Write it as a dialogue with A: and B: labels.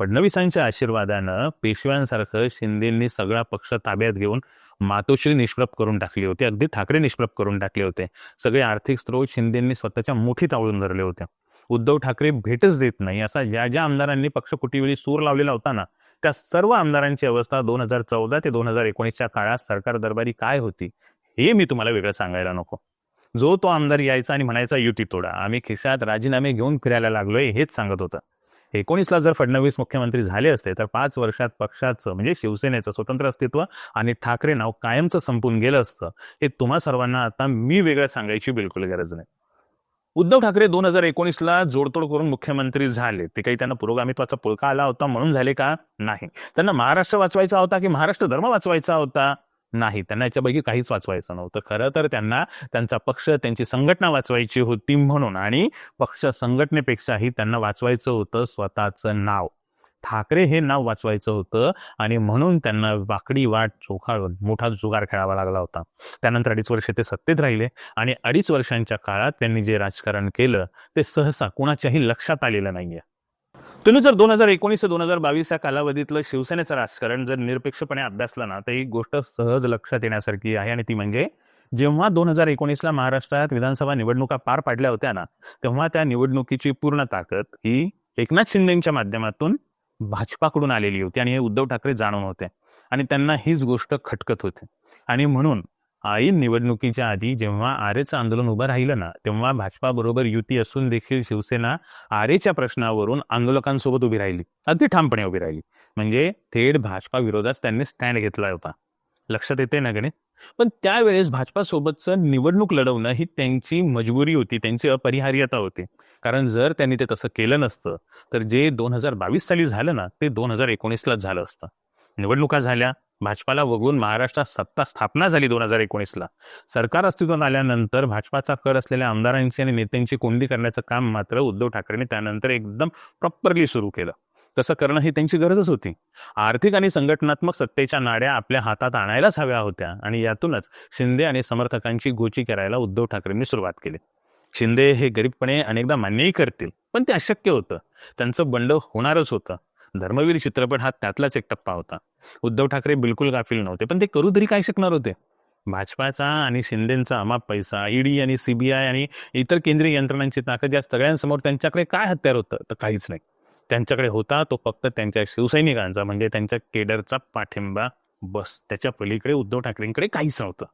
A: फडणवीसांच्या आशीर्वादानं पेशव्यांसारखं शिंदेंनी सगळा पक्ष ताब्यात घेऊन मातोश्री निष्प्रभ करून टाकली होती. अगदी ठाकरे निष्प्रभ करून टाकले होते. सगळे आर्थिक स्त्रोत शिंदेंनी स्वतःच्या मुठीत आवळून धरले होते. उद्धव ठाकरे भेटच देत नाही असा ज्या ज्या आमदारांनी पक्षकुटीवेळी सूर लावलेला होता ना, त्या सर्व आमदारांची अवस्था 2014 ते 2019च्या काळात सरकार दरबारी काय होती हे मी तुम्हाला वेगळं सांगायला नको. जो तो आमदार यायचा आणि म्हणायचा युती तोडा, आम्ही खिशात राजीनामे घेऊन फिरायला लागलोय हेच सांगत होता. 19ला जर फडणवीस मुख्यमंत्री झाले असते तर 5 वर्षात पक्षाचं म्हणजे शिवसेनेचं स्वतंत्र अस्तित्व आणि ठाकरे नाव कायमचं संपून गेलं असतं. हे तुम्हा सर्वांना आता मी वेगळं सांगायची बिलकुल गरज नाही. उद्धव ठाकरे 2019ला जोडतोड करून मुख्यमंत्री झाले. ते काही त्यांना पुरोगामित्वाचा पुळका आला होता म्हणून झाले का? नाही. त्यांना महाराष्ट्र वाचवायचा होता की महाराष्ट्र धर्म वाचवायचा होता? नाही. त्यांना याच्यापैकी काहीच वाचवायचं नव्हतं. खरं तर त्यांना त्यांचा पक्ष, त्यांची संघटना वाचवायची होती म्हणून, आणि पक्ष संघटनेपेक्षाही त्यांना वाचवायचं होतं स्वतःचं नाव. ठाकरे हे नाव वाचवायचं होतं आणि म्हणून त्यांना वाकडी वाट चोखाळून मोठा जुगार खेळावा लागला होता. त्यानंतर 2.5 वर्ष ते सत्तेत राहिले आणि 2.5 वर्षांच्या काळात त्यांनी जे राजकारण केलं ते सहसा कुणाच्याही लक्षात आलेलं नाहीये. तुम्ही जर 2019 ते 2022 या कालावधीतलं शिवसेनेचं राजकारण जर निरपेक्षपणे अभ्यासलं ना, तर एक गोष्ट सहज लक्षात येण्यासारखी आहे, आणि ती म्हणजे जेव्हा 2019ला महाराष्ट्रात विधानसभा निवडणुका पार पाडल्या होत्या ना, तेव्हा त्या निवडणुकीची पूर्ण ताकद ही एकनाथ शिंदेच्या माध्यमातून भाजपाकडून आलेली होती, आणि हे उद्धव ठाकरे जाणून होते आणि त्यांना हीच गोष्ट खटकत होती. आणि म्हणून ऐन निवडणुकीच्या आधी जेव्हा आरेचं आंदोलन उभं राहिलं ना, तेव्हा भाजपा बरोबर युती असून देखील शिवसेना आरेच्या प्रश्नावरून आंदोलकांसोबत उभी राहिली, अगदी ठामपणे उभी राहिली. म्हणजे थेट भाजपा विरोधात त्यांनी स्टँड घेतला होता. लक्षात येते ना गणित? पण त्यावेळेस भाजपासोबतचं निवडणूक लढवणं ही त्यांची मजबुरी होती, त्यांची अपरिहार्यता होती. कारण जर त्यांनी ते तसं केलं नसतं तर जे 2022 साली झालं ना, ते 2019लाच झालं असतं. निवडणुका झाल्या, भाजपाला वगळून महाराष्ट्रात सत्ता स्थापना झाली 2019ला. सरकार अस्तित्वात आल्यानंतर भाजपाचा कर असलेल्या आमदारांची आणि नेत्यांची कोंडी करण्याचं काम मात्र उद्धव ठाकरेंनी त्यानंतर एकदम प्रॉपरली सुरू केलं. तसं करणं ही त्यांची गरजच होती. आर्थिक आणि संघटनात्मक सत्तेच्या नाड्या आपल्या हातात आणायलाच हव्या होत्या, आणि यातूनच शिंदे आणि समर्थकांची गोची करायला उद्धव ठाकरेंनी सुरुवात केली. शिंदे हे गरीबपणे अनेकदा मान्यही करतील, पण ते अशक्य होतं. त्यांचं बंड होणारच होतं. धर्मवीर चित्रपट हा त्यातलाच एक टप्पा होता. उद्धव ठाकरे बिलकुल गाफील नव्हते, पण ते करू तरी काय शकणार होते? भाजपाचा आणि शिंदेचा अमाप पैसा, ईडी आणि सीबीआय आणि इतर केंद्रीय यंत्रणांची ताकद या सगळ्यांसमोर त्यांच्याकडे काय हत्यार होतं? तर काहीच नाही. त्यांच्याकडे होता तो फक्त त्यांच्या शिवसैनिकांचा म्हणजे त्यांच्या केडरचा पाठिंबा, बस. त्याच्या पलीकडे उद्धव ठाकरेंकडे काहीच नव्हतं.